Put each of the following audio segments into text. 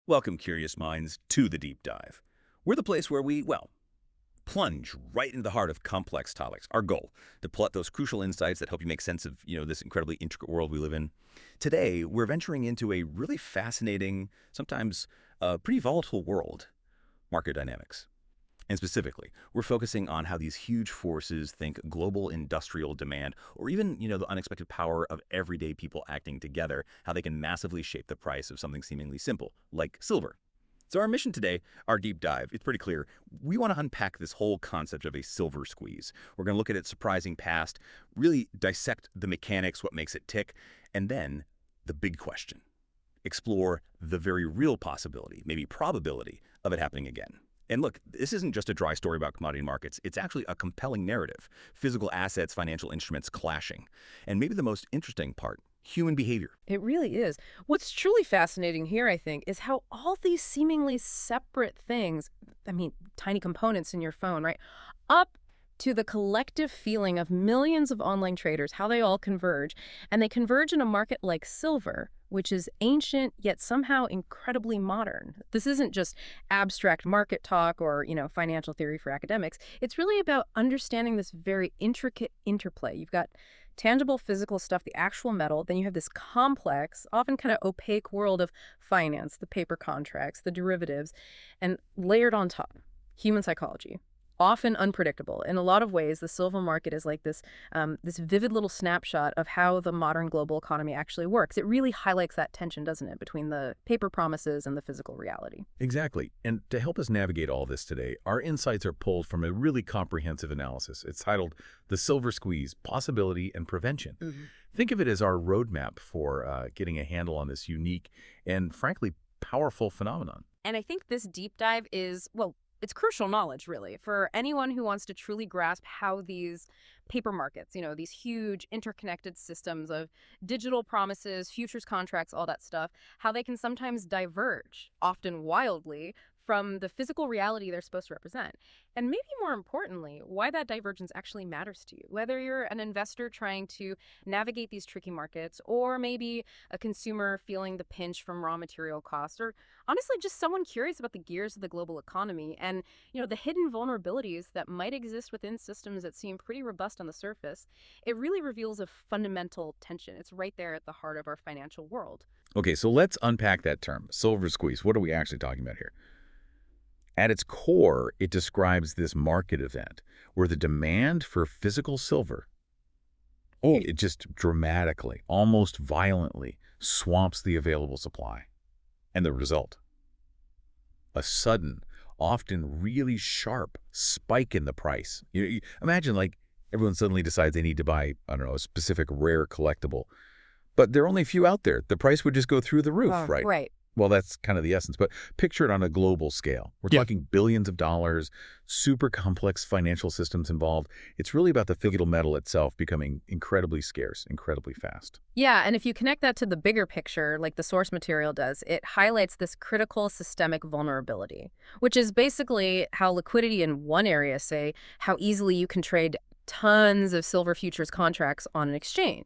Welcome, curious minds, to the Deep Dive. We're the place where we, plunge right into the heart of complex topics. Our goal, to plot those crucial insights that help you make sense of, this incredibly intricate world we live in. Today, we're venturing into a really fascinating, sometimes pretty volatile world, market dynamics. And specifically, we're focusing on how these huge forces, think global industrial demand, or even, the unexpected power of everyday people acting together, how they can massively shape the price of something seemingly simple, like silver. So our mission today, our deep dive, it's pretty clear. We want to unpack this whole concept of a silver squeeze. We're going to look at its surprising past, really dissect the mechanics, what makes it tick, and then the big question. Explore the very real possibility, maybe probability, of it happening again. And look, this isn't just a dry story about commodity markets. It's actually a compelling narrative. Physical assets, financial instruments clashing. And maybe the most interesting part, human behavior. It really is. What's truly fascinating here, I think, is how all these seemingly separate things, tiny components in your phone, right, up to the collective feeling of millions of online traders, how they all converge. And they converge in a market like silver, which is ancient yet somehow incredibly modern. This isn't just abstract market talk or, financial theory for academics. It's really about understanding this very intricate interplay. You've got tangible physical stuff, the actual metal, then you have this complex, often kind of opaque world of finance, the paper contracts, the derivatives, and layered on top, human psychology. Often unpredictable. In a lot of ways, the silver market is like this vivid little snapshot of how the modern global economy actually works. It really highlights that tension, doesn't it, between the paper promises and the physical reality. Exactly. And to help us navigate all this today, our insights are pulled from a really comprehensive analysis. It's titled The Silver Squeeze, Possibility and Prevention. Think of it as our roadmap for getting a handle on this unique and, frankly, powerful phenomenon. And I think this deep dive is, it's crucial knowledge, really, for anyone who wants to truly grasp how these paper markets, these huge interconnected systems of digital promises, futures contracts, all that stuff, how they can sometimes diverge, often wildly, from the physical reality they're supposed to represent. And maybe more importantly, why that divergence actually matters to you. Whether you're an investor trying to navigate these tricky markets, or maybe a consumer feeling the pinch from raw material costs, or honestly just someone curious about the gears of the global economy and, the hidden vulnerabilities that might exist within systems that seem pretty robust on the surface, it really reveals a fundamental tension. It's right there at the heart of our financial world. Okay, so let's unpack that term, silver squeeze. What are we actually talking about here? At its core, it describes this market event where the demand for physical silver, it just dramatically, almost violently, swamps the available supply. And the result? A sudden, often really sharp spike in the price. You imagine, everyone suddenly decides they need to buy, a specific rare collectible. But there are only a few out there. The price would just go through the roof, right? Right. Well, that's kind of the essence, but picture it on a global scale. We're talking billions of dollars, super complex financial systems involved. It's really about the physical metal itself becoming incredibly scarce, incredibly fast. Yeah, and if you connect that to the bigger picture, like the source material does, it highlights this critical systemic vulnerability, which is basically how liquidity in one area, say, how easily you can trade tons of silver futures contracts on an exchange.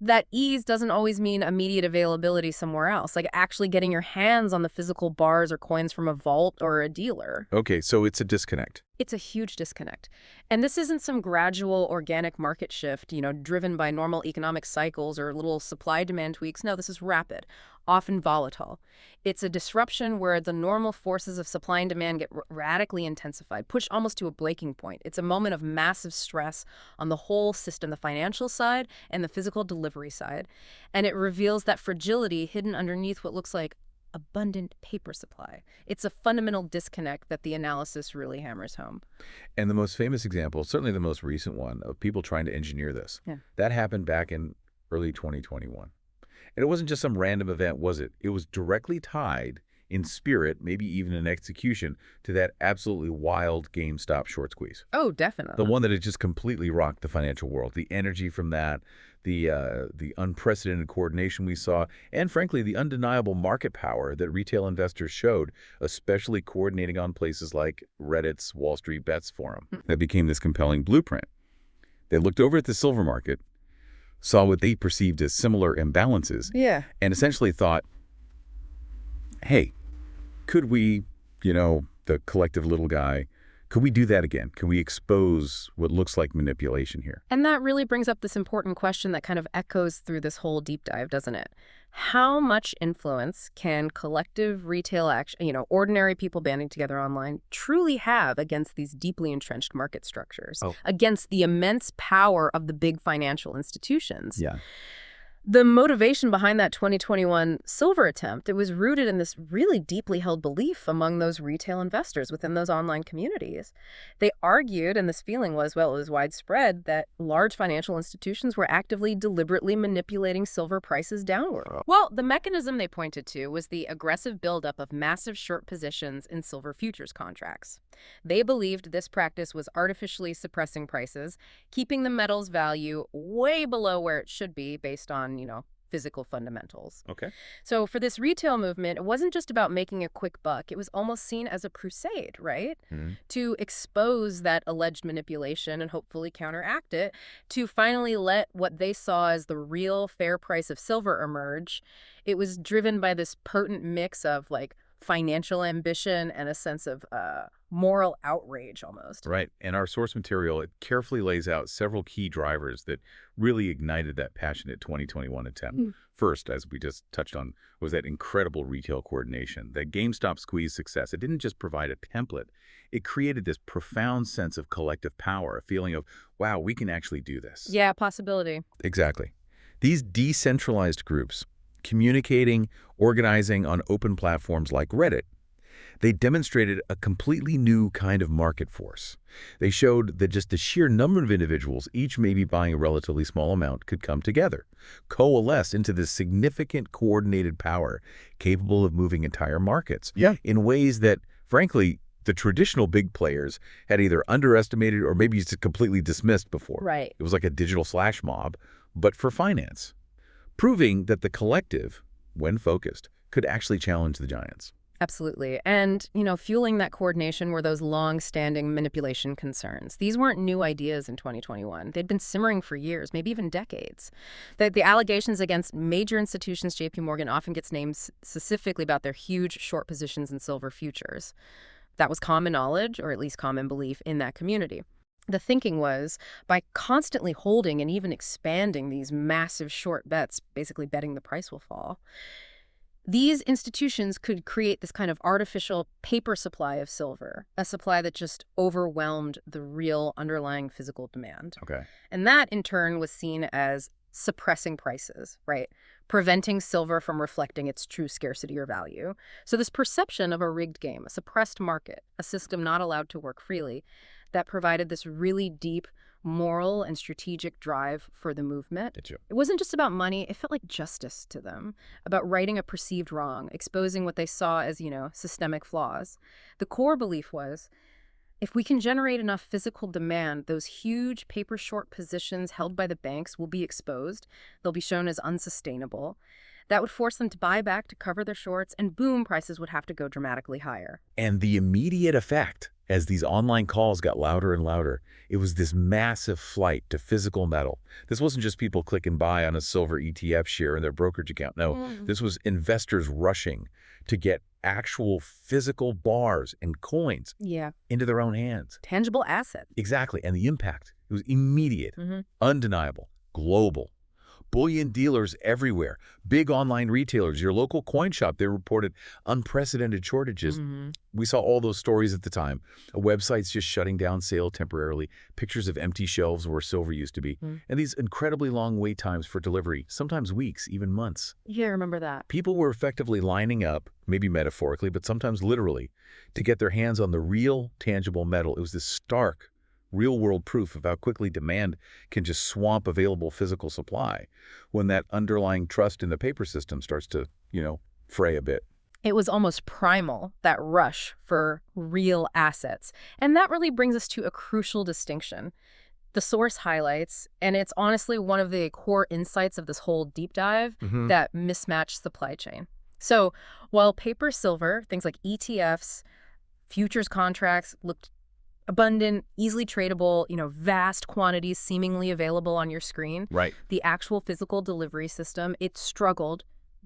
That ease doesn't always mean immediate availability somewhere else, like actually getting your hands on the physical bars or coins from a vault or a dealer. Okay, so it's a disconnect. It's a huge disconnect. And this isn't some gradual organic market shift, driven by normal economic cycles or little supply-demand tweaks. No, this is rapid, often volatile. It's a disruption where the normal forces of supply and demand get radically intensified, pushed almost to a breaking point. It's a moment of massive stress on the whole system, the financial side and the physical delivery side. And it reveals that fragility hidden underneath what looks like abundant paper supply. It's a fundamental disconnect that the analysis really hammers home. And the most famous example, certainly the most recent one, of people trying to engineer this, that happened back in early 2021. And it wasn't just some random event, was it? It was directly tied in spirit, maybe even in execution, to that absolutely wild GameStop short squeeze. Oh, definitely. The one that had just completely rocked the financial world. The energy from that, the unprecedented coordination we saw, and frankly, the undeniable market power that retail investors showed, especially coordinating on places like Reddit's Wall Street Bets forum. That became this compelling blueprint. They looked over at the silver market, saw what they perceived as similar imbalances, and essentially thought, hey, Could we, the collective little guy, could we do that again? Can we expose what looks like manipulation here? And that really brings up this important question that kind of echoes through this whole deep dive, doesn't it? How much influence can collective retail action, ordinary people banding together online, truly have against these deeply entrenched market structures, against the immense power of the big financial institutions? Yeah. The motivation behind that 2021 silver attempt, it was rooted in this really deeply held belief among those retail investors within those online communities. They argued, and this feeling was, well, it was widespread, that large financial institutions were actively, deliberately manipulating silver prices downward. Well, the mechanism they pointed to was the aggressive buildup of massive short positions in silver futures contracts. They believed this practice was artificially suppressing prices, keeping the metal's value way below where it should be based on physical fundamentals. Okay. So for this retail movement, it wasn't just about making a quick buck. It was almost seen as a crusade, right? To expose that alleged manipulation and hopefully counteract it, to finally let what they saw as the real fair price of silver emerge. It was driven by this potent mix of financial ambition and a sense of moral outrage almost. Right. And our source material, it carefully lays out several key drivers that really ignited that passionate 2021 attempt. First, as we just touched on, was that incredible retail coordination. That GameStop squeeze success, it didn't just provide a template. It created this profound sense of collective power, a feeling of, wow, we can actually do this. Yeah, possibility. Exactly. These decentralized groups, communicating, organizing on open platforms like Reddit, they demonstrated a completely new kind of market force. They showed that just the sheer number of individuals, each maybe buying a relatively small amount, could come together, coalesce into this significant coordinated power capable of moving entire markets in ways that, frankly, the traditional big players had either underestimated or maybe just completely dismissed before. Right. It was like a digital flash mob, but for finance, proving that the collective, when focused, could actually challenge the giants. Absolutely. And, fueling that coordination were those long-standing manipulation concerns. These weren't new ideas in 2021. They'd been simmering for years, maybe even decades. The allegations against major institutions, JP Morgan often gets named specifically about their huge short positions in silver futures. That was common knowledge, or at least common belief, in that community. The thinking was, by constantly holding and even expanding these massive short bets, basically betting the price will fall, these institutions could create this kind of artificial paper supply of silver, a supply that just overwhelmed the real underlying physical demand. Okay. And that, in turn, was seen as suppressing prices, right? Preventing silver from reflecting its true scarcity or value. So this perception of a rigged game, a suppressed market, a system not allowed to work freely, that provided this really deep moral and strategic drive for the movement. It wasn't just about money. It felt like justice to them, about righting a perceived wrong, exposing what they saw as, systemic flaws. The core belief was, if we can generate enough physical demand, those huge paper short positions held by the banks will be exposed. They'll be shown as unsustainable. That would force them to buy back to cover their shorts, and boom, prices would have to go dramatically higher. And the immediate effect, as these online calls got louder and louder, it was this massive flight to physical metal. This wasn't just people clicking buy on a silver ETF share in their brokerage account. No, this was investors rushing to get actual physical bars and coins into their own hands. Tangible asset. Exactly. And the impact, it was immediate, undeniable, global. Bullion dealers everywhere, big online retailers, your local coin shop, they reported unprecedented shortages. We saw all those stories at the time. Websites just shutting down sale temporarily, pictures of empty shelves where silver used to be, and these incredibly long wait times for delivery, sometimes weeks, even months. Yeah, I remember that. People were effectively lining up, maybe metaphorically, but sometimes literally, to get their hands on the real, tangible metal. It was this stark, real-world proof of how quickly demand can just swamp available physical supply when that underlying trust in the paper system starts to, fray a bit. It was almost primal, that rush for real assets. And that really brings us to a crucial distinction. The source highlights, and it's honestly one of the core insights of this whole deep dive, that mismatched supply chain. So while paper silver, things like ETFs, futures contracts looked abundant, easily tradable, vast quantities seemingly available on your screen. Right. The actual physical delivery system, it struggled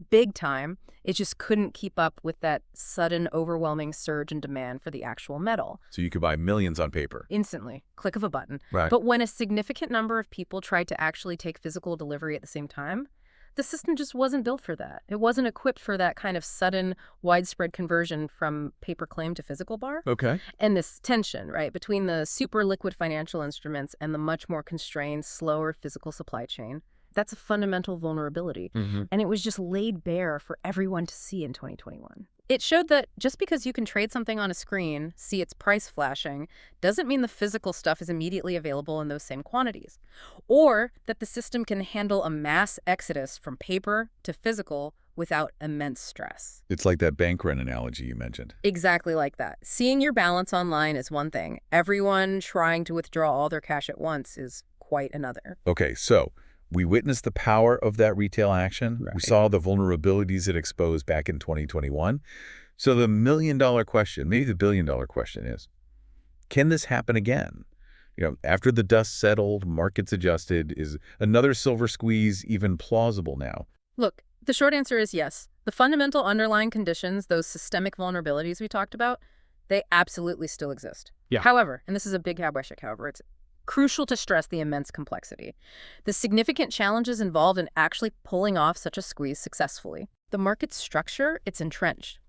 big time. It just couldn't keep up with that sudden, overwhelming surge in demand for the actual metal. So you could buy millions on paper. Instantly, click of a button. Right. But when a significant number of people tried to actually take physical delivery at the same time, the system just wasn't built for that. It wasn't equipped for that kind of sudden, widespread conversion from paper claim to physical bar. Okay. And this tension, right, between the super liquid financial instruments and the much more constrained, slower physical supply chain. That's a fundamental vulnerability. And it was just laid bare for everyone to see in 2021. It showed that just because you can trade something on a screen, see its price flashing, doesn't mean the physical stuff is immediately available in those same quantities. Or that the system can handle a mass exodus from paper to physical without immense stress. It's like that bank run analogy you mentioned. Exactly like that. Seeing your balance online is one thing. Everyone trying to withdraw all their cash at once is quite another. Okay, so we witnessed the power of that retail action. Right. We saw the vulnerabilities it exposed back in 2021. So the million-dollar question, maybe the billion-dollar question is, can this happen again? After the dust settled, markets adjusted, is another silver squeeze even plausible now? Look, the short answer is yes. The fundamental underlying conditions, those systemic vulnerabilities we talked about, they absolutely still exist. Yeah. However, and this is a big however, it's crucial to stress the immense complexity. The significant challenges involved in actually pulling off such a squeeze successfully. The market structure, it's entrenched.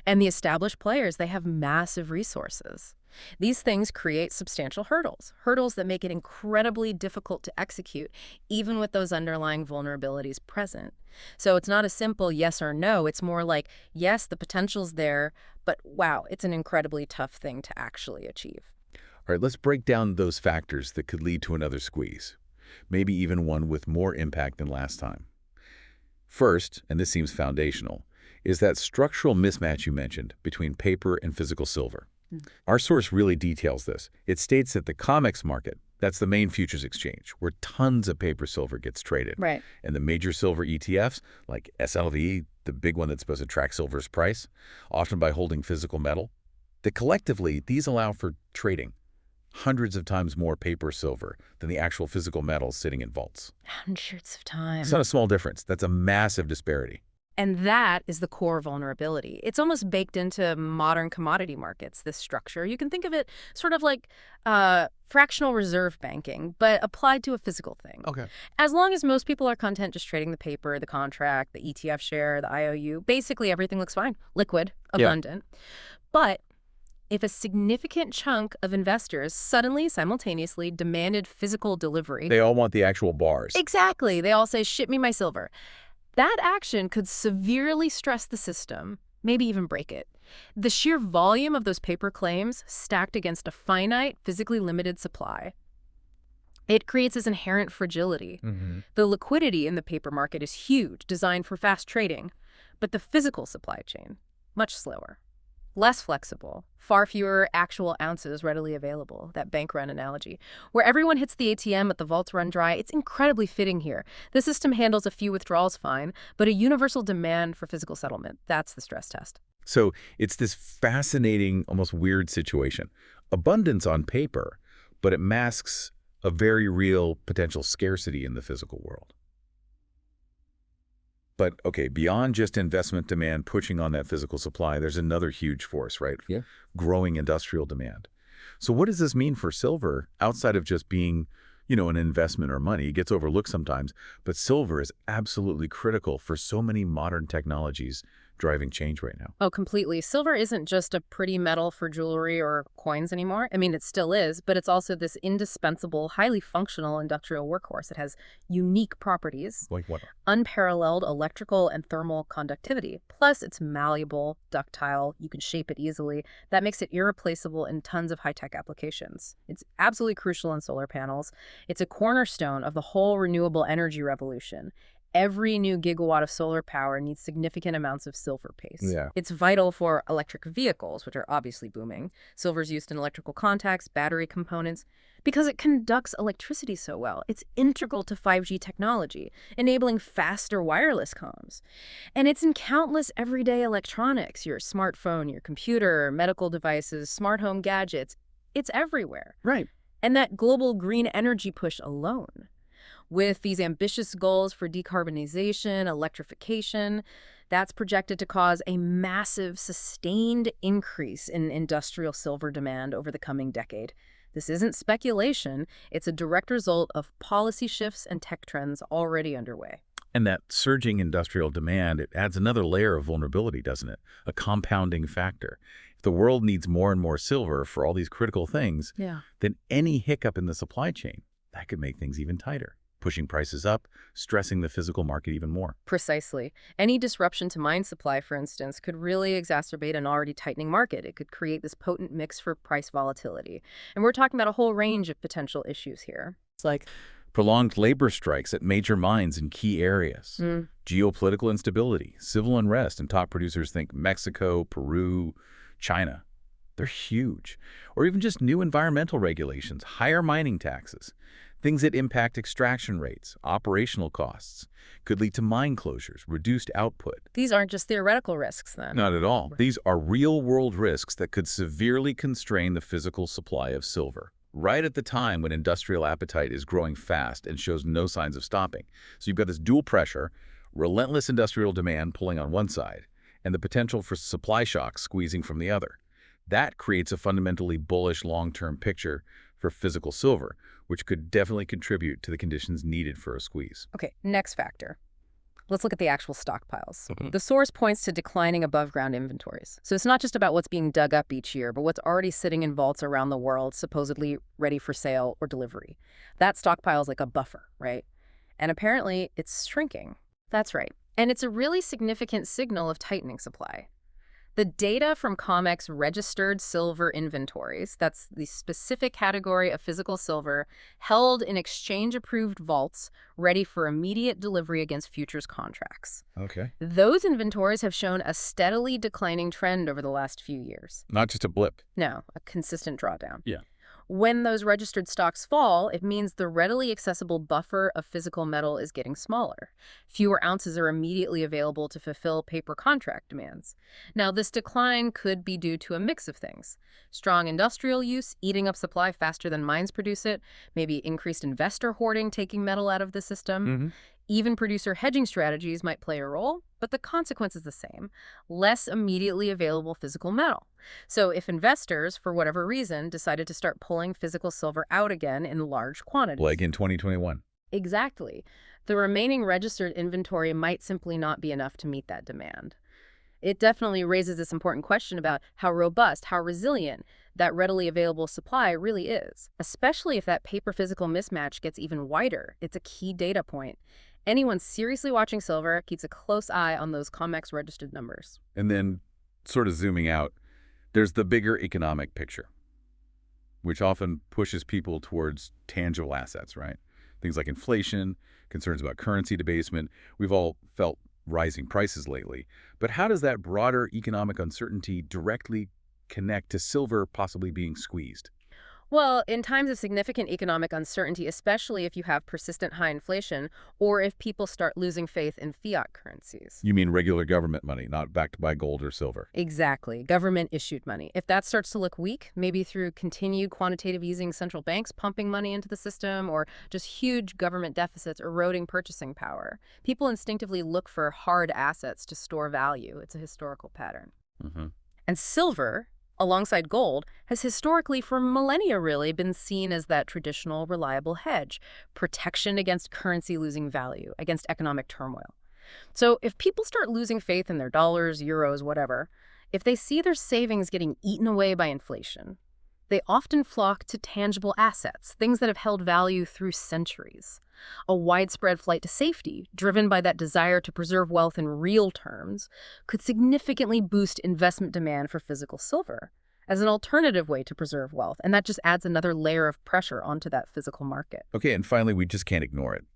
And the established players, they have massive resources. These things create substantial hurdles that make it incredibly difficult to execute, even with those underlying vulnerabilities present. So it's not a simple yes or no. It's more like, yes, the potential's there, but wow, it's an incredibly tough thing to actually achieve. All right, let's break down those factors that could lead to another squeeze, maybe even one with more impact than last time. First, and this seems foundational, is that structural mismatch you mentioned between paper and physical silver. Our source really details this. It states that the COMEX market, that's the main futures exchange, where tons of paper silver gets traded. Right. And the major silver ETFs, like SLV, the big one that's supposed to track silver's price, often by holding physical metal, that collectively, these allow for trading hundreds of times more paper silver than the actual physical metals sitting in vaults. Hundreds of times. It's not a small difference. That's a massive disparity. And that is the core vulnerability. It's almost baked into modern commodity markets, this structure. You can think of it sort of like fractional reserve banking, but applied to a physical thing. Okay. As long as most people are content just trading the paper, the contract, the ETF share, the IOU, basically everything looks fine. Liquid, abundant. Yeah. But if a significant chunk of investors suddenly, simultaneously demanded physical delivery... They all want the actual bars. Exactly. They all say, ship me my silver. That action could severely stress the system, maybe even break it. The sheer volume of those paper claims stacked against a finite, physically limited supply. It creates this inherent fragility. The liquidity in the paper market is huge, designed for fast trading, but the physical supply chain, much slower. Less flexible, far fewer actual ounces readily available, that bank run analogy. Where everyone hits the ATM but the vaults run dry, it's incredibly fitting here. The system handles a few withdrawals fine, but a universal demand for physical settlement, that's the stress test. So it's this fascinating, almost weird situation. Abundance on paper, but it masks a very real potential scarcity in the physical world. But, okay, beyond just investment demand pushing on that physical supply, there's another huge force, right? Yeah. Growing industrial demand. So what does this mean for silver outside of just being, an investment or money? It gets overlooked sometimes, but silver is absolutely critical for so many modern technologies driving change right now. Oh, completely. Silver isn't just a pretty metal for jewelry or coins anymore. I mean, it still is, but it's also this indispensable, highly functional industrial workhorse. It has unique properties. Like what? Unparalleled electrical and thermal conductivity. Plus, it's malleable, ductile, you can shape it easily. That makes it irreplaceable in tons of high-tech applications. It's absolutely crucial in solar panels. It's a cornerstone of the whole renewable energy revolution. Every new gigawatt of solar power needs significant amounts of silver paste. Yeah. It's vital for electric vehicles, which are obviously booming. Silver's used in electrical contacts, battery components, because it conducts electricity so well. It's integral to 5G technology, enabling faster wireless comms. And it's in countless everyday electronics, your smartphone, your computer, medical devices, smart home gadgets. It's everywhere. Right. And that global green energy push alone. With these ambitious goals for decarbonization, electrification, that's projected to cause a massive, sustained increase in industrial silver demand over the coming decade. This isn't speculation, it's a direct result of policy shifts and tech trends already underway. And that surging industrial demand, it adds another layer of vulnerability, doesn't it? A compounding factor. If the world needs more and more silver for all these critical things, Yeah. then any hiccup in the supply chain, that could make things even tighter, pushing prices up, stressing the physical market even more. Precisely. Any disruption to mine supply, for instance, could really exacerbate an already tightening market. It could create this potent mix for price volatility. And we're talking about a whole range of potential issues here. It's like, Prolonged labor strikes at major mines in key areas, geopolitical instability, civil unrest, and top producers think Mexico, Peru, China. They're huge. Or even just new environmental regulations, higher mining taxes, things that impact extraction rates, operational costs, could lead to mine closures, reduced output. these aren't just theoretical risks, then. Not at all. These are real-world risks that could severely constrain the physical supply of silver, right at the time when industrial appetite is growing fast and shows no signs of stopping. So you've got this dual pressure, relentless industrial demand pulling on one side, and the potential for supply shocks squeezing from the other. That creates a fundamentally bullish long-term picture for physical silver, which could definitely contribute to the conditions needed for a squeeze. Okay, next factor. Let's look at the actual stockpiles. The source points to declining above-ground inventories. So it's not just about what's being dug up each year, but what's already sitting in vaults around the world, supposedly ready for sale or delivery. That stockpile is like a buffer, right? And apparently, it's shrinking. That's right. And it's a really significant signal of tightening supply. The data from COMEX registered silver inventories, that's the specific category of physical silver held in exchange-approved vaults ready for immediate delivery against futures contracts. Okay. Those inventories have shown a steadily declining trend over the last few years. Not just a blip. No, a consistent drawdown. Yeah. When those registered stocks fall, it means the readily accessible buffer of physical metal is getting smaller. Fewer ounces are immediately available to fulfill paper contract demands. Now, this decline could be due to a mix of things. Strong industrial use, eating up supply faster than mines produce it, maybe increased investor hoarding taking metal out of the system. Even producer hedging strategies might play a role, but the consequence is the same: less immediately available physical metal. So if investors, for whatever reason, decided to start pulling physical silver out again in large quantities. Like in 2021. Exactly. The remaining registered inventory might simply not be enough to meet that demand. It definitely raises this important question about how robust, how resilient that readily available supply really is, especially if that paper-physical mismatch gets even wider. It's a key data point. Anyone seriously watching silver keeps a close eye on those COMEX registered numbers. And then, sort of zooming out, there's the bigger economic picture, which often pushes people towards tangible assets, right? Things like inflation, concerns about currency debasement. We've all felt rising prices lately. But how does that broader economic uncertainty directly connect to silver possibly being squeezed? Well, in times of significant economic uncertainty, especially if you have persistent high inflation or if people start losing faith in fiat currencies. You mean regular government money, not backed by gold or silver? Exactly. Government-issued money. If that starts to look weak, maybe through continued quantitative easing, central banks pumping money into the system, or just huge government deficits eroding purchasing power, people instinctively look for hard assets to store value. It's a historical pattern. And silver, alongside gold, has historically, for millennia really, been seen as that traditional, reliable hedge, protection against currency losing value, against economic turmoil. So if people start losing faith in their dollars, euros, whatever, if they see their savings getting eaten away by inflation, they often flock to tangible assets, things that have held value through centuries. A widespread flight to safety, driven by that desire to preserve wealth in real terms, could significantly boost investment demand for physical silver as an alternative way to preserve wealth, and that just adds another layer of pressure onto that physical market. Okay, and finally, we just can't ignore it.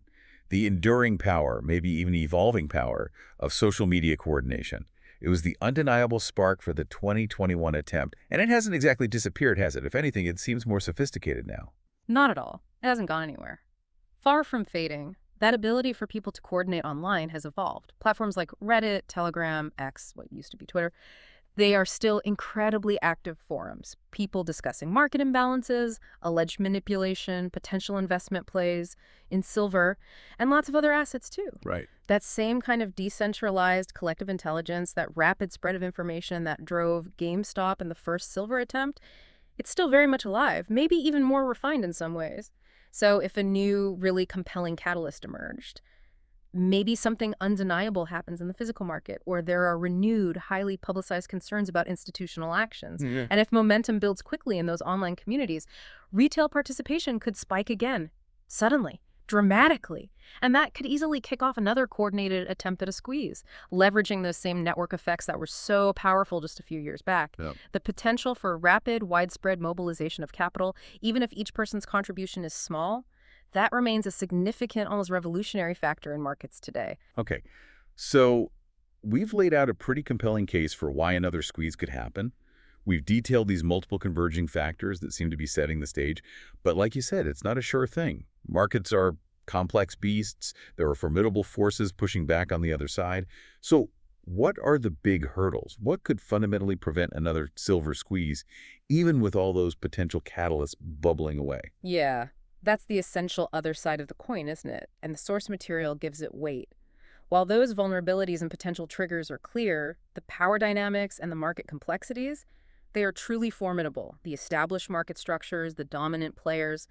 The enduring power, maybe even evolving power, of social media coordination. It was the undeniable spark for the 2021 attempt, and it hasn't exactly disappeared, has it? If anything, it seems more sophisticated now. Not at all. It hasn't gone anywhere. Far from fading, that ability for people to coordinate online has evolved. Platforms like Reddit, Telegram, X, what used to be Twitter, They are still incredibly active forums. People discussing market imbalances, alleged manipulation, potential investment plays in silver, and lots of other assets too. Right. That same kind of decentralized collective intelligence, that rapid spread of information that drove GameStop in the first silver attempt, it's still very much alive, maybe even more refined in some ways. So if a new, really compelling catalyst emerged, maybe something undeniable happens in the physical market, or there are renewed, highly publicized concerns about institutional actions. Yeah. And if momentum builds quickly in those online communities, retail participation could spike again, suddenly, dramatically. And that could easily kick off another coordinated attempt at a squeeze, leveraging those same network effects that were so powerful just a few years back. Yep. The potential for rapid, widespread mobilization of capital, even if each person's contribution is small, that remains a significant, almost revolutionary factor in markets today. Okay, so we've laid out a pretty compelling case for why another squeeze could happen. We've detailed these multiple converging factors that seem to be setting the stage. But like you said, it's not a sure thing. Markets are complex beasts. There are formidable forces pushing back on the other side. So what are the big hurdles? What could fundamentally prevent another silver squeeze, even with all those potential catalysts bubbling away? Yeah, that's the essential other side of the coin, isn't it? And the source material gives it weight. While those vulnerabilities and potential triggers are clear, the power dynamics and the market complexities, they are truly formidable. The established market structures, the dominant players,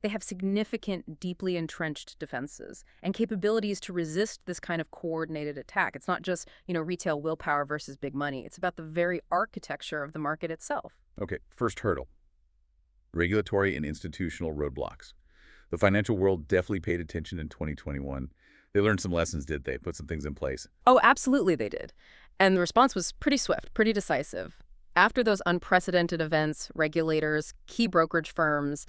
they have significant, deeply entrenched defenses and capabilities to resist this kind of coordinated attack. It's not just, retail willpower versus big money. It's about the very architecture of the market itself. Okay, first hurdle. Regulatory and institutional roadblocks. The financial world definitely paid attention in 2021. They learned some lessons, did they? Put some things in place. Oh, absolutely they did. And the response was pretty swift, pretty decisive. After those unprecedented events, regulators, key brokerage firms,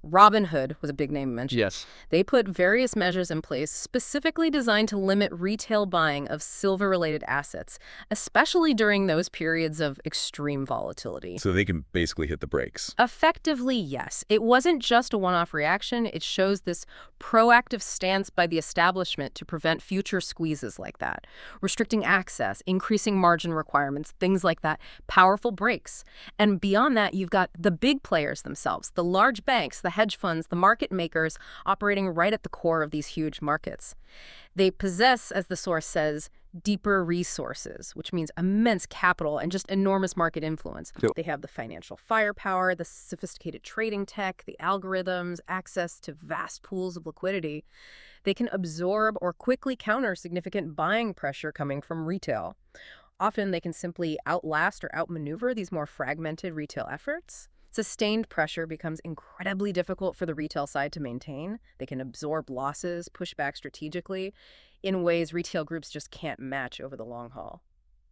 Robinhood was a big name mentioned. Yes. They put various measures in place specifically designed to limit retail buying of silver-related assets, especially during those periods of extreme volatility. So they can basically hit the brakes. Effectively, yes. It wasn't just a one-off reaction. It shows this proactive stance by the establishment to prevent future squeezes like that. Restricting access, increasing margin requirements, things like that. Powerful brakes. And beyond that, you've got the big players themselves, the large banks, the hedge funds, the market makers operating right at the core of these huge markets. They possess, as the source says, deeper resources, which means immense capital and just enormous market influence. Yep. They have the financial firepower, the sophisticated trading tech, the algorithms, access to vast pools of liquidity. They can absorb or quickly counter significant buying pressure coming from retail. Often they can simply outlast or outmaneuver these more fragmented retail efforts. Sustained pressure becomes incredibly difficult for the retail side to maintain. They can absorb losses, push back strategically in ways retail groups just can't match over the long haul.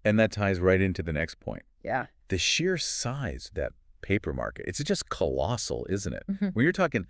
And that ties right into the next point. Yeah. The sheer size of that paper market, it's just colossal, isn't it? Mhm. When you're talking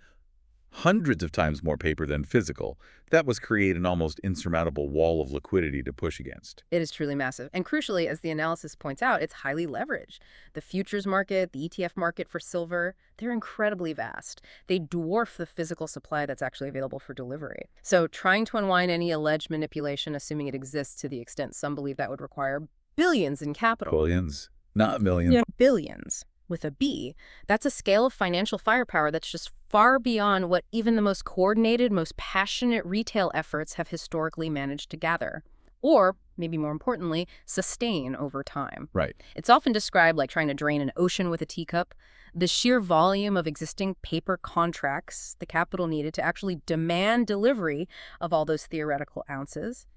hundreds of times more paper than physical, that was create an almost insurmountable wall of liquidity to push against. It is truly massive. And crucially, as the analysis points out, it's highly leveraged. The futures market, the ETF market for silver, they're incredibly vast. They dwarf the physical supply that's actually available for delivery. So trying to unwind any alleged manipulation, assuming it exists to the extent some believe that would require billions in capital. Billions, not millions. Yeah. Billions. With a B, that's a scale of financial firepower that's just far beyond what even the most coordinated, most passionate retail efforts have historically managed to gather. Or, maybe more importantly, sustain over time. Right. It's often described like trying to drain an ocean with a teacup. The sheer volume of existing paper contracts, the capital needed to actually demand delivery of all those theoretical ounces,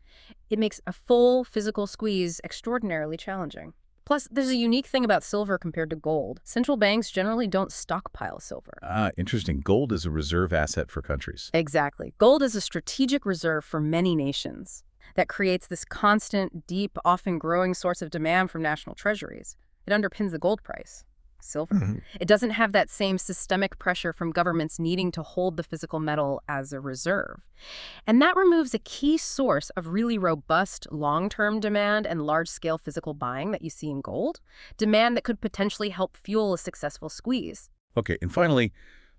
it makes a full physical squeeze extraordinarily challenging. Plus, there's a unique thing about silver compared to gold. Central banks generally don't stockpile silver. Ah, interesting. Gold is a reserve asset for countries. Exactly. Gold is a strategic reserve for many nations that creates this constant, deep, often growing source of demand from national treasuries. It underpins the gold price. Silver. It doesn't have that same systemic pressure from governments needing to hold the physical metal as a reserve. And that removes a key source of really robust long-term demand and large-scale physical buying that you see in gold, demand that could potentially help fuel a successful squeeze. Okay, and finally,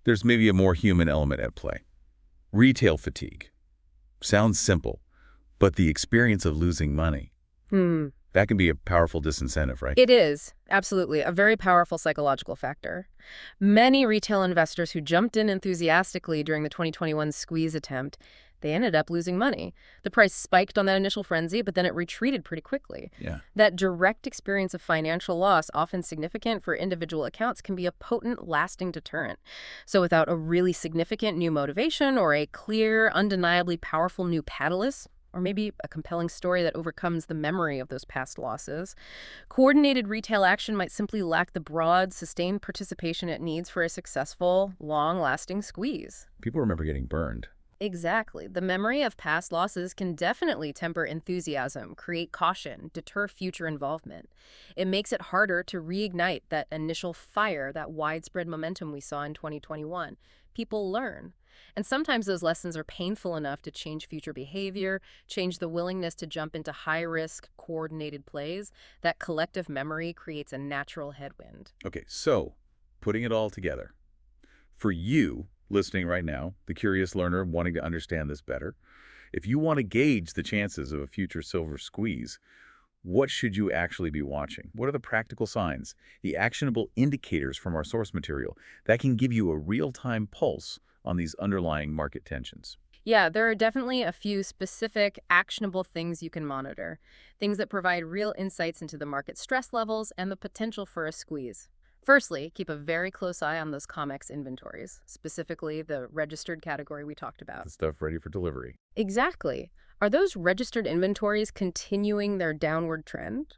there's maybe a more human element at play. Retail fatigue. Sounds simple, but the experience of losing money. That can be a powerful disincentive, right? It is, absolutely, a very powerful psychological factor. Many retail investors who jumped in enthusiastically during the 2021 squeeze attempt, they ended up losing money. The price spiked on that initial frenzy, but then it retreated pretty quickly. Yeah. That direct experience of financial loss, often significant for individual accounts, can be a potent, lasting deterrent. So without a really significant new motivation or a clear, undeniably powerful new catalyst, or maybe a compelling story that overcomes the memory of those past losses, coordinated retail action might simply lack the broad, sustained participation it needs for a successful, long-lasting squeeze. People remember getting burned. Exactly. The memory of past losses can definitely temper enthusiasm, create caution, deter future involvement. It makes it harder to reignite that initial fire, that widespread momentum we saw in 2021. People learn. And sometimes those lessons are painful enough to change future behavior, change the willingness to jump into high-risk, coordinated plays. That collective memory creates a natural headwind. Okay, so putting it all together. For you, listening right now, the curious learner wanting to understand this better, if you want to gauge the chances of a future silver squeeze, what should you actually be watching? What are the practical signs, the actionable indicators from our source material that can give you a real-time pulse on these underlying market tensions? Yeah, there are definitely a few specific, actionable things you can monitor. Things that provide real insights into the market stress levels and the potential for a squeeze. Firstly, keep a very close eye on those COMEX inventories, specifically the registered category we talked about. The stuff ready for delivery. Exactly. Are those registered inventories continuing their downward trend?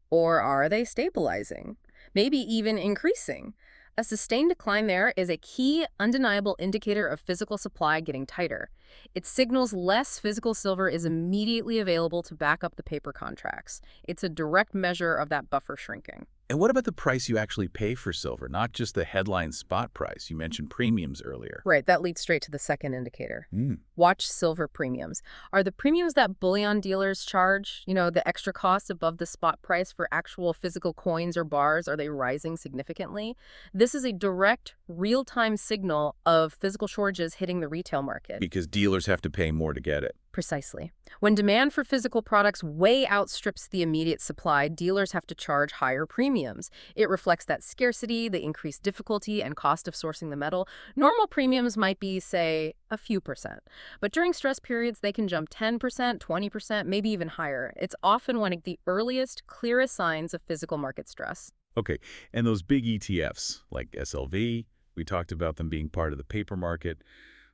Or are they stabilizing? Maybe even increasing? A sustained decline there is a key, undeniable indicator of physical supply getting tighter. It signals less physical silver is immediately available to back up the paper contracts. It's a direct measure of that buffer shrinking. And what about the price you actually pay for silver, not just the headline spot price? You mentioned premiums earlier. Right, that leads straight to the second indicator. Mm. Watch silver premiums. Are the premiums that bullion dealers charge, the extra costs above the spot price for actual physical coins or bars, are they rising significantly? This is a direct, real-time signal of physical shortages hitting the retail market. Because dealers have to pay more to get it. Precisely. When demand for physical products way outstrips the immediate supply, dealers have to charge higher premiums. It reflects that scarcity, the increased difficulty and cost of sourcing the metal. Normal premiums might be, say, a few percent. But during stress periods, they can jump 10%, 20%, maybe even higher. It's often one of the earliest, clearest signs of physical market stress. Okay, and those big ETFs, like SLV, we talked about them being part of the paper market,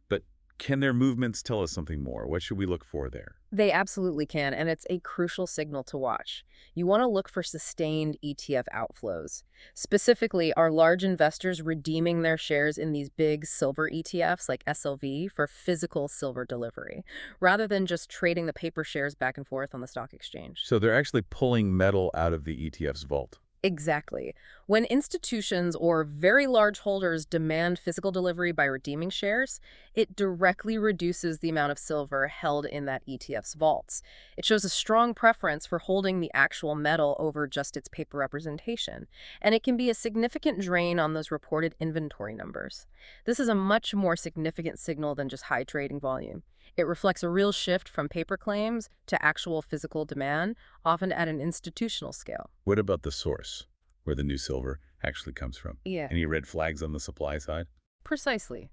but can their movements tell us something more? What should we look for there? They absolutely can, and it's a crucial signal to watch. You want to look for sustained ETF outflows. Specifically, are large investors redeeming their shares in these big silver ETFs like SLV for physical silver delivery, rather than just trading the paper shares back and forth on the stock exchange? So they're actually pulling metal out of the ETF's vault. Exactly. When institutions or very large holders demand physical delivery by redeeming shares, it directly reduces the amount of silver held in that ETF's vaults. It shows a strong preference for holding the actual metal over just its paper representation, and it can be a significant drain on those reported inventory numbers. This is a much more significant signal than just high trading volume. It reflects a real shift from paper claims to actual physical demand, often at an institutional scale. What about the source, where the new silver actually comes from? Yeah. Any red flags on the supply side? Precisely.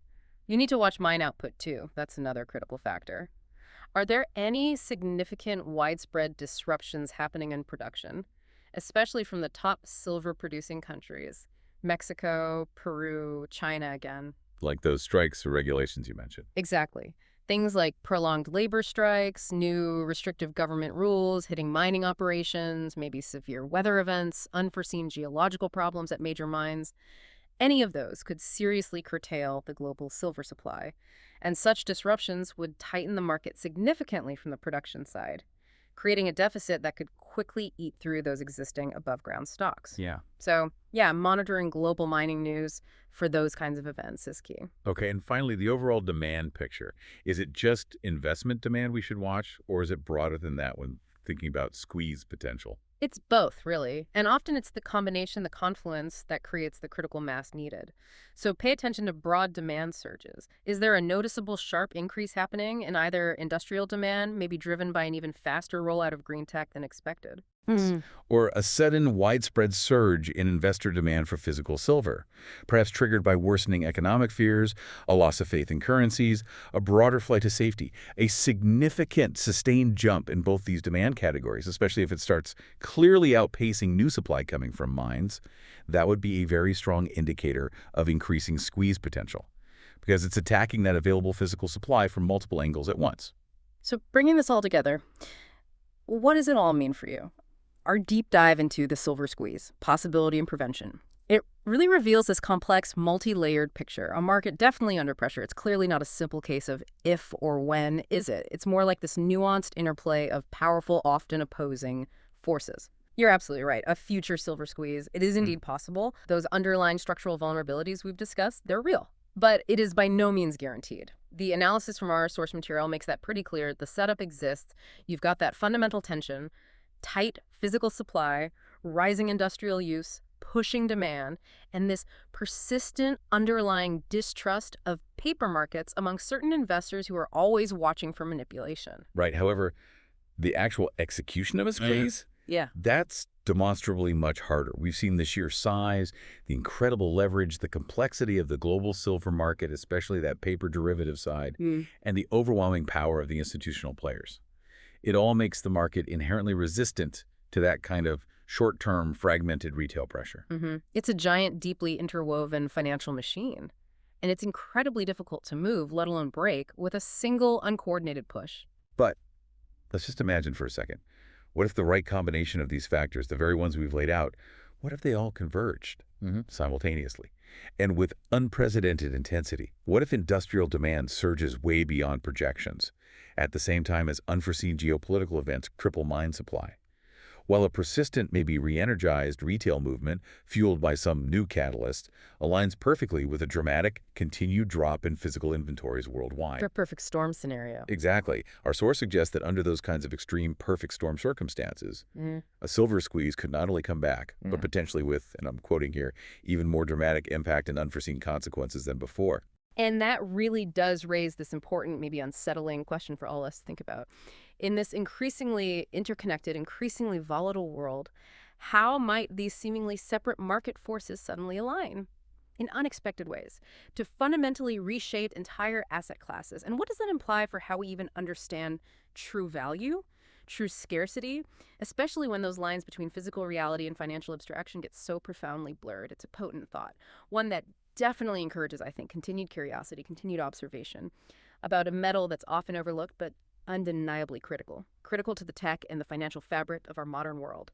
You need to watch mine output too. That's another critical factor. Are there any significant widespread disruptions happening in production, especially from the top silver-producing countries? Mexico, Peru, China again. Like those strikes or regulations you mentioned. Exactly. Things like prolonged labor strikes, new restrictive government rules hitting mining operations, maybe severe weather events, unforeseen geological problems at major mines. Any of those could seriously curtail the global silver supply, and such disruptions would tighten the market significantly from the production side, creating a deficit that could quickly eat through those existing above-ground stocks. Yeah. So, yeah, monitoring global mining news for those kinds of events is key. Okay, and finally, the overall demand picture. Is it just investment demand we should watch, or is it broader than that when thinking about squeeze potential? It's both, really. And often it's the combination, the confluence, that creates the critical mass needed. So pay attention to broad demand surges. Is there a noticeable sharp increase happening in either industrial demand, maybe driven by an even faster rollout of green tech than expected? Hmm. or a sudden widespread surge in investor demand for physical silver, perhaps triggered by worsening economic fears, a loss of faith in currencies, a broader flight to safety. A significant sustained jump in both these demand categories, especially if it starts clearly outpacing new supply coming from mines, that would be a very strong indicator of increasing squeeze potential, because it's attacking that available physical supply from multiple angles at once. So bringing this all together, what does it all mean for you? Our deep dive into the silver squeeze, possibility and prevention. It really reveals this complex, multi-layered picture. A market definitely under pressure. It's clearly not a simple case of if or when, is it? It's more like this nuanced interplay of powerful, often opposing forces. You're absolutely right. A future silver squeeze, it is indeed possible. Those underlying structural vulnerabilities we've discussed, they're real. But it is by no means guaranteed. The analysis from our source material makes that pretty clear. The setup exists. You've got that fundamental tension, tight physical supply, rising industrial use, pushing demand, and this persistent underlying distrust of paper markets among certain investors who are always watching for manipulation. Right. However, the actual execution of a squeeze, Yeah. that's demonstrably much harder. We've seen the sheer size, the incredible leverage, the complexity of the global silver market, especially that paper derivative side, and the overwhelming power of the institutional players. It all makes the market inherently resistant to that kind of short-term, fragmented retail pressure. It's a giant, deeply interwoven financial machine. And it's incredibly difficult to move, let alone break, with a single uncoordinated push. But let's just imagine for a second. What if the right combination of these factors, the very ones we've laid out, what if they all converged simultaneously and with unprecedented intensity? What if industrial demand surges way beyond projections at the same time as unforeseen geopolitical events cripple mine supply? While a persistent, maybe re-energized retail movement fueled by some new catalyst aligns perfectly with a dramatic, continued drop in physical inventories worldwide. For a perfect storm scenario. Exactly. Our source suggests that under those kinds of extreme perfect storm circumstances, a silver squeeze could not only come back, but potentially with, and I'm quoting here, even more dramatic impact and unforeseen consequences than before. And that really does raise this important, maybe unsettling question for all of us to think about. In this increasingly interconnected, increasingly volatile world, how might these seemingly separate market forces suddenly align in unexpected ways to fundamentally reshape entire asset classes? And what does that imply for how we even understand true value, true scarcity, especially when those lines between physical reality and financial abstraction get so profoundly blurred? It's a potent thought, one that definitely encourages, I think, continued curiosity, continued observation about a metal that's often overlooked but undeniably critical to the tech and the financial fabric of our modern world.